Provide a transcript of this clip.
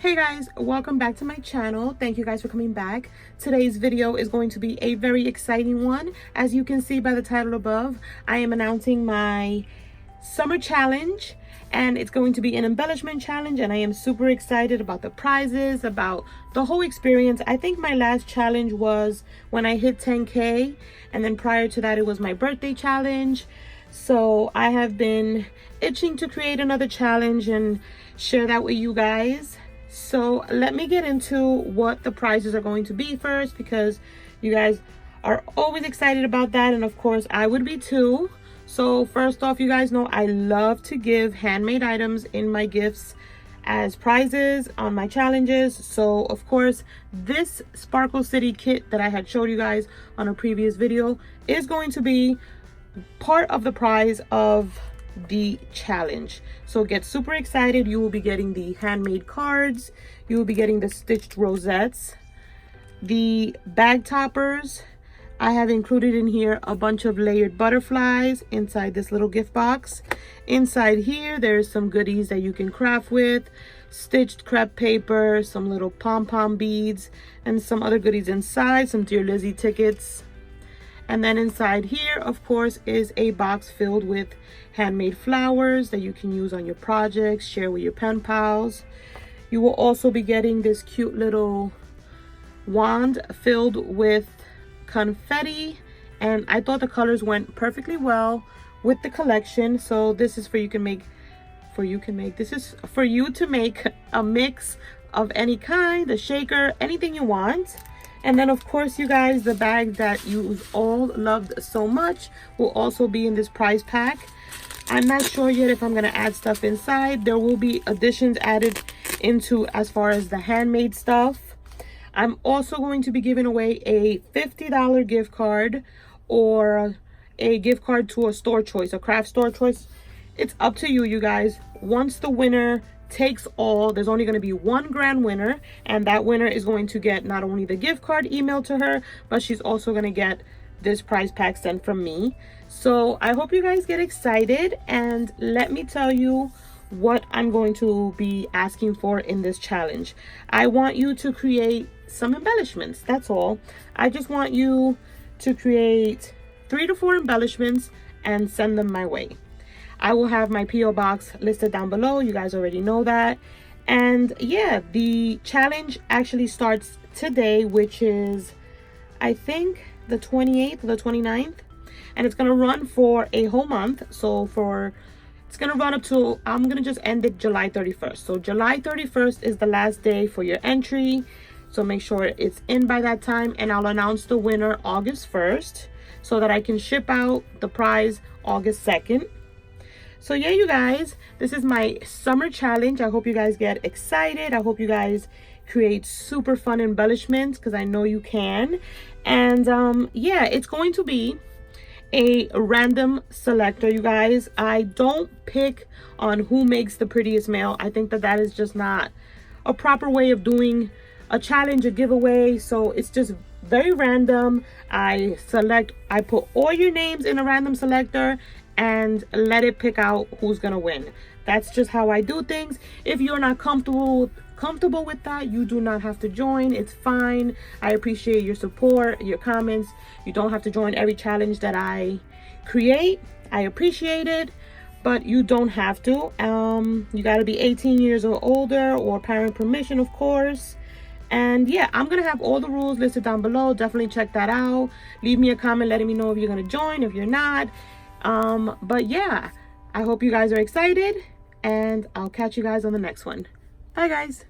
Hey guys, welcome back to my channel. Thank you guys for coming back. Today's video is going to be a very exciting one. As you can see by the title above, I am announcing my summer challenge, and it's going to be an embellishment challenge, and I am super excited about the prizes, about the whole experience. I think my last challenge was when I hit 10K, and then prior to that it was my birthday challenge. So I have been itching to create another challenge and share that with you guys. So let me get into what the prizes are going to be first, because you guys are always excited about that, and of course I would be too. So first off, you guys know I love to give handmade items in my gifts as prizes on my challenges. So of course this Sparkle City kit that I had showed you guys on a previous video is going to be part of the prize of the challenge. So get super excited. You will be getting the handmade cards, you will be getting the stitched rosettes, the bag toppers. I have included in here a bunch of layered butterflies inside this little gift box. Inside here there's some goodies that you can craft with, stitched crepe paper, some little pom-pom beads, and some other goodies inside, some Dear Lizzie tickets. And then inside here, of course, is a box filled with handmade flowers that you can use on your projects, share with your pen pals. You will also be getting this cute little wand filled with confetti, and I thought the colors went perfectly well with the collection. So this is this is for you to make a mix of any kind, a shaker, anything you want. And then of course, you guys, the bag that you all loved so much will also be in this prize pack. I'm not sure yet if I'm going to add stuff inside. There will be additions added into as far as the handmade stuff. I'm also going to be giving away a $50 gift card or a gift card to a store choice, a craft store choice. It's up to you, you guys. Once the winner takes all, there's only going to be one grand winner, and that winner is going to get not only the gift card emailed to her, but she's also going to get this prize pack sent from me. So I hope you guys get excited, and let me tell you what I'm going to be asking for in this challenge. I want you to create some embellishments. That's all. I just want you to create 3 to 4 embellishments and send them my way. I will have my PO box listed down below. You guys already know that. And yeah, the challenge actually starts today, which is I think the 28th or the 29th, and it's gonna run for a whole month. So it's gonna run up to, I'm gonna just end it July 31st. So July 31st is the last day for your entry, so make sure it's in by that time, and I'll announce the winner August 1st so that I can ship out the prize August 2nd. So yeah, you guys, this is my summer challenge. I hope you guys get excited. I hope you guys create super fun embellishments, because I know you can. And yeah, it's going to be a random selector, you guys. I don't pick on who makes the prettiest mail. I think that is just not a proper way of doing a challenge, a giveaway. So it's just very random. I put all your names in a random selector and let it pick out who's gonna win. That's just how I do things. If you're not comfortable with that, you do not have to join. It's fine. I appreciate your support, your comments. You don't have to join every challenge that I create. I appreciate it, but you don't have to. You got to be 18 years or older, or parent permission, of course. And yeah, I'm gonna have all the rules listed down below. Definitely check that out. Leave me a comment letting me know if you're gonna join, if you're not. But yeah, I hope you guys are excited, and I'll catch you guys on the next one. Bye guys.